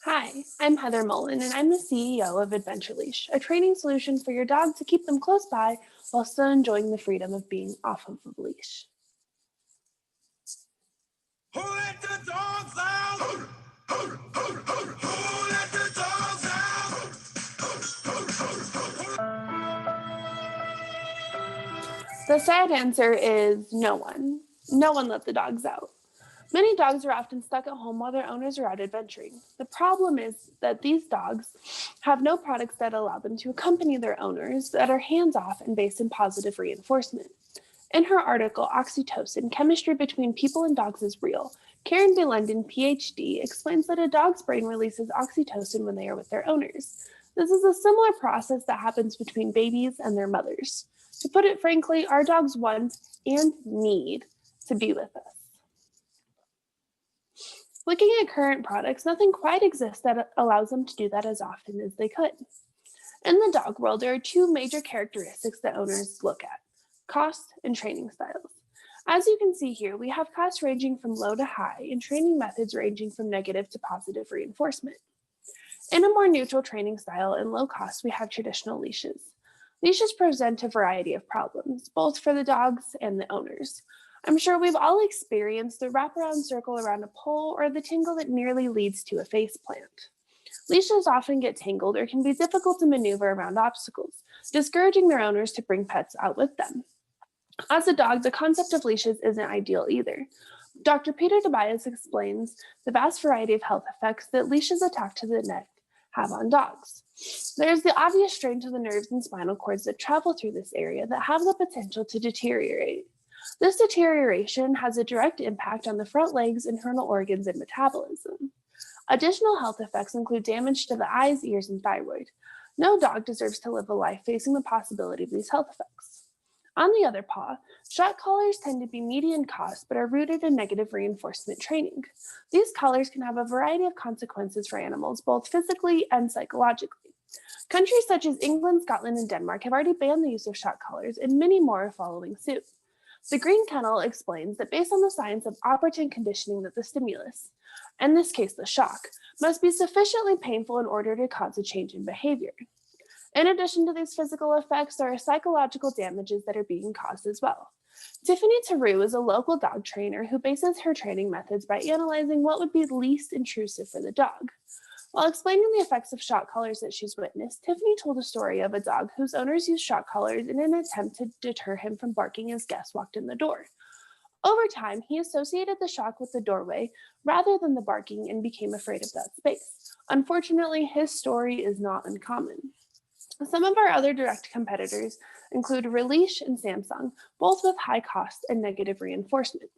Hi, I'm Heather Mullen, and I'm the CEO of Adventure Leash, a training solution for your dog to keep them close by while still enjoying the freedom of being off of the leash. Who let the dogs out? Who let the dogs out? The sad answer is no one. No one let the dogs out. Many dogs are often stuck at home while their owners are out adventuring. The problem is that these dogs have no products that allow them to accompany their owners that are hands-off and based in positive reinforcement. In her article, Oxytocin, Chemistry Between People and Dogs is Real, Karen B. London, PhD, explains that a dog's brain releases oxytocin when they are with their owners. This is a similar process that happens between babies and their mothers. To put it frankly, our dogs want and need to be with us. Looking at current products, nothing quite exists that allows them to do that as often as they could. In the dog world, there are two major characteristics that owners look at: cost and training styles. As you can see here, we have costs ranging from low to high and training methods ranging from negative to positive reinforcement. In a more neutral training style and low cost, we have traditional leashes. Leashes present a variety of problems, both for the dogs and the owners. I'm sure we've all experienced the wraparound circle around a pole or the tingle that nearly leads to a faceplant. Leashes often get tangled or can be difficult to maneuver around obstacles, discouraging their owners to bring pets out with them. As a dog, the concept of leashes isn't ideal either. Dr. Peter Tobias explains the vast variety of health effects that leashes attached to the neck have on dogs. There's the obvious strain to the nerves and spinal cords that travel through this area that have the potential to deteriorate. This deterioration has a direct impact on the front legs, internal organs, and metabolism. Additional health effects include damage to the eyes, ears, and thyroid. No dog deserves to live a life facing the possibility of these health effects. On the other paw, shock collars tend to be median cost but are rooted in negative reinforcement training. These collars can have a variety of consequences for animals, both physically and psychologically. Countries such as England, Scotland, and Denmark have already banned the use of shock collars, and many more are following suit. The Green Kennel explains that based on the science of operant conditioning that the stimulus, in this case the shock, must be sufficiently painful in order to cause a change in behavior. In addition to these physical effects, there are psychological damages that are being caused as well. Tiffany Tarou is a local dog trainer who bases her training methods by analyzing what would be least intrusive for the dog. While explaining the effects of shock collars that she's witnessed, Tiffany told a story of a dog whose owners used shock collars in an attempt to deter him from barking as guests walked in the door. Over time, he associated the shock with the doorway rather than the barking and became afraid of that space. Unfortunately, his story is not uncommon. Some of our other direct competitors include Releash and Samsung, both with high cost and negative reinforcement.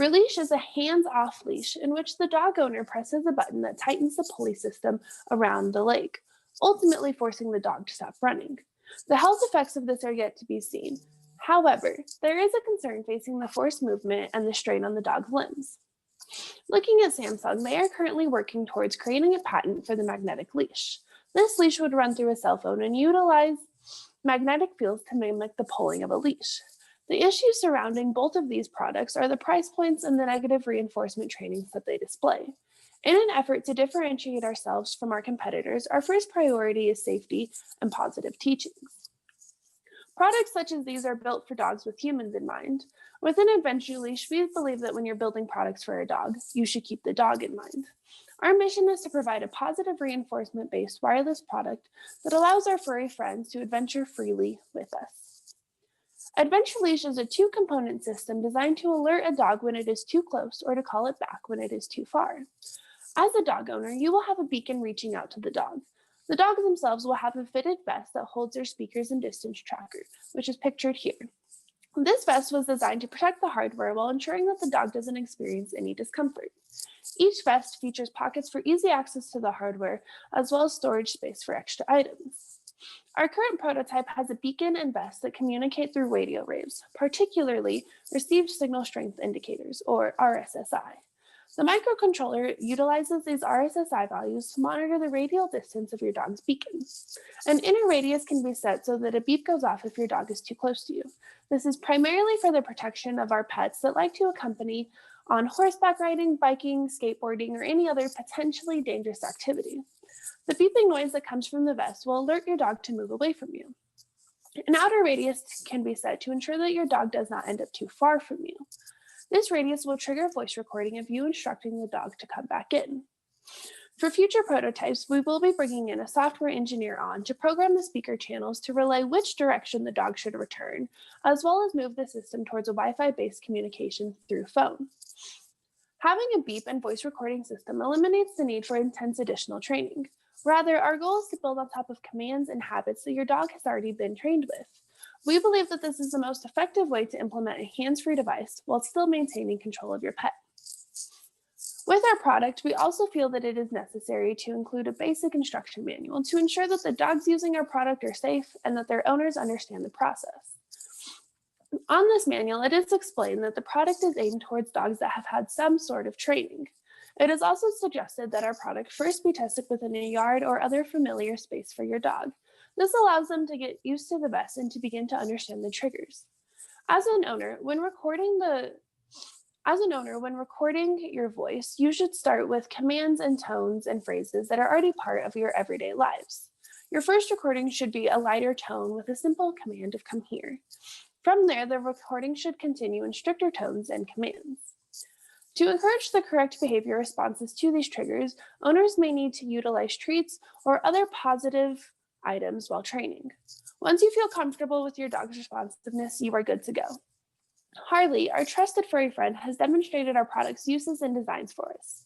Releash is a hands-off leash in which the dog owner presses a button that tightens the pulley system around the leg, ultimately forcing the dog to stop running. The health effects of this are yet to be seen. However, there is a concern facing the forced movement and the strain on the dog's limbs. Looking at Samsung, they are currently working towards creating a patent for the magnetic leash. This leash would run through a cell phone and utilize magnetic fields to mimic the pulling of a leash. The issues surrounding both of these products are the price points and the negative reinforcement trainings that they display. In an effort to differentiate ourselves from our competitors, our first priority is safety and positive teachings. Products such as these are built for dogs with humans in mind. Within Adventure Leash, we believe that when you're building products for a dog, you should keep the dog in mind. Our mission is to provide a positive reinforcement-based wireless product that allows our furry friends to adventure freely with us. Adventure Leash is a two-component system designed to alert a dog when it is too close or to call it back when it is too far. As a dog owner, you will have a beacon reaching out to the dog. The dogs themselves will have a fitted vest that holds their speakers and distance tracker, which is pictured here. This vest was designed to protect the hardware while ensuring that the dog doesn't experience any discomfort. Each vest features pockets for easy access to the hardware, as well as storage space for extra items. Our current prototype has a beacon and vest that communicate through radio waves, particularly received signal strength indicators, or RSSI. The microcontroller utilizes these RSSI values to monitor the radial distance of your dog's beacon. An inner radius can be set so that a beep goes off if your dog is too close to you. This is primarily for the protection of our pets that like to accompany on horseback riding, biking, skateboarding, or any other potentially dangerous activity. The beeping noise that comes from the vest will alert your dog to move away from you. An outer radius can be set to ensure that your dog does not end up too far from you. This radius will trigger a voice recording of you instructing the dog to come back in. For future prototypes, we will be bringing in a software engineer on to program the speaker channels to relay which direction the dog should return, as well as move the system towards a Wi-Fi-based communication through phone. Having a beep and voice recording system eliminates the need for intense additional training. Rather, our goal is to build on top of commands and habits that your dog has already been trained with. We believe that this is the most effective way to implement a hands-free device while still maintaining control of your pet. With our product, we also feel that it is necessary to include a basic instruction manual to ensure that the dogs using our product are safe and that their owners understand the process. On this manual, it is explained that the product is aimed towards dogs that have had some sort of training. It is also suggested that our product first be tested within a yard or other familiar space for your dog. This allows them to get used to the vest and to begin to understand the triggers. As an owner, when recording your voice, you should start with commands and tones and phrases that are already part of your everyday lives. Your first recording should be a lighter tone with a simple command of "come here." From there, the recording should continue in stricter tones and commands. To encourage the correct behavior responses to these triggers, owners may need to utilize treats or other positive items while training. Once you feel comfortable with your dog's responsiveness, you are good to go. Harley, our trusted furry friend, has demonstrated our product's uses and designs for us.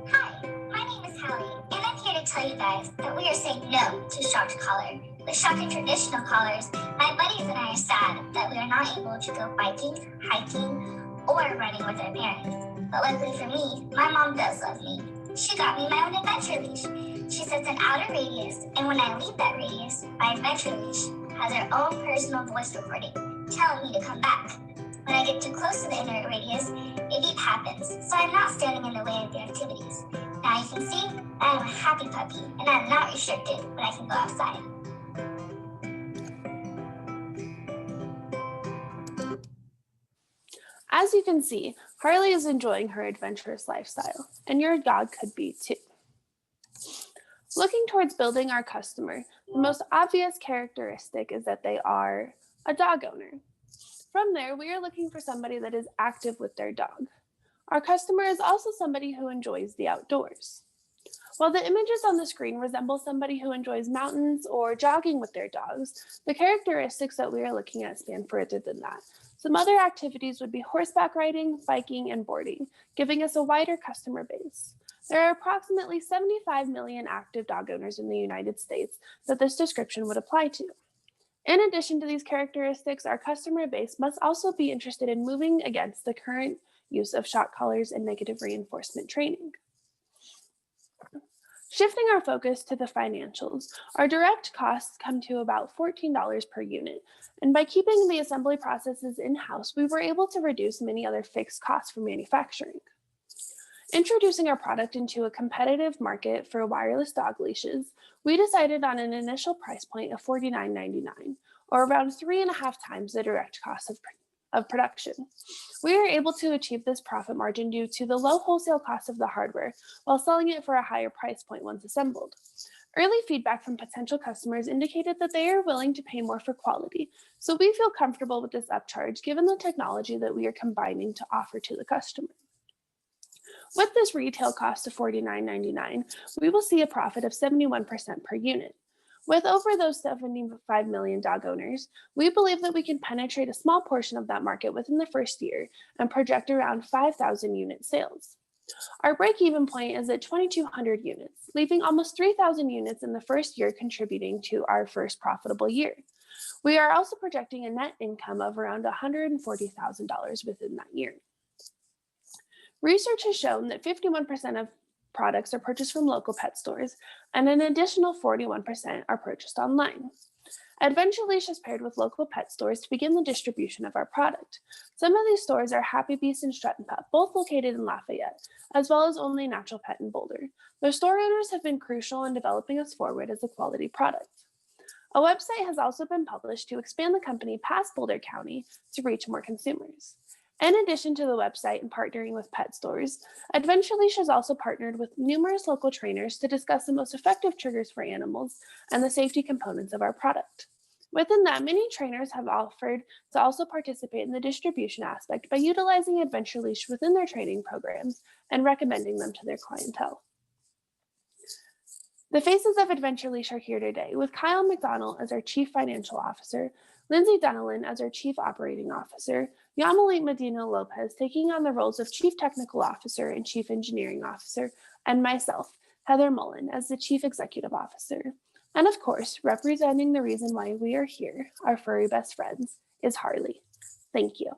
Hi, my name is Hallie, and I'm here to tell you guys that we are saying no to shocked collar. With shock and traditional collars, my buddies and I are sad that we are not able to go biking, hiking, or running with our parents. But luckily for me, my mom does love me. She got me my own adventure leash. She sets an outer radius, and when I leave that radius, my adventure leash has her own personal voice recording, telling me to come back. When I get too close to the inner radius, a beep happens, so I'm not standing in the way of the activities. Now you can see, I am a happy puppy, and I'm not restricted when I can go outside. As you can see, Harley is enjoying her adventurous lifestyle, and your dog could be too. Looking towards building our customer, the most obvious characteristic is that they are a dog owner. From there, we are looking for somebody that is active with their dog. Our customer is also somebody who enjoys the outdoors. While the images on the screen resemble somebody who enjoys mountains or jogging with their dogs, the characteristics that we are looking at span further than that. Some other activities would be horseback riding, biking, and boarding, giving us a wider customer base. There are approximately 75 million active dog owners in the United States that this description would apply to. In addition to these characteristics, our customer base must also be interested in moving against the current use of shock collars and negative reinforcement training. Shifting our focus to the financials, our direct costs come to about $14 per unit, and by keeping the assembly processes in-house, we were able to reduce many other fixed costs for manufacturing. Introducing our product into a competitive market for wireless dog leashes, we decided on an initial price point of $49.99, or around 3.5 times the direct cost of production. We are able to achieve this profit margin due to the low wholesale cost of the hardware while selling it for a higher price point once assembled. Early feedback from potential customers indicated that they are willing to pay more for quality, so we feel comfortable with this upcharge given the technology that we are combining to offer to the customer. With this retail cost of $49.99, we will see a profit of 71% per unit. With over those 75 million dog owners, we believe that we can penetrate a small portion of that market within the first year and project around 5,000 unit sales. Our break-even point is at 2,200 units, leaving almost 3,000 units in the first year contributing to our first profitable year. We are also projecting a net income of around $140,000 within that year. Research has shown that 51% of products are purchased from local pet stores, and an additional 41% are purchased online. Adventure Leash has paired with local pet stores to begin the distribution of our product. Some of these stores are Happy Beast and Strut and Pup, both located in Lafayette, as well as Only Natural Pet in Boulder. Their store owners have been crucial in developing us forward as a quality product. A website has also been published to expand the company past Boulder County to reach more consumers. In addition to the website and partnering with pet stores, Adventure Leash has also partnered with numerous local trainers to discuss the most effective triggers for animals and the safety components of our product. Within that, many trainers have offered to also participate in the distribution aspect by utilizing Adventure Leash within their training programs and recommending them to their clientele. The faces of Adventure Leash are here today, with Kyle McDonald as our Chief Financial Officer, Lindsay Dunelin as our Chief Operating Officer, Yamalit Medina-Lopez taking on the roles of Chief Technical Officer and Chief Engineering Officer, and myself, Heather Mullen, as the Chief Executive Officer. And of course, representing the reason why we are here, our furry best friends, is Harley. Thank you.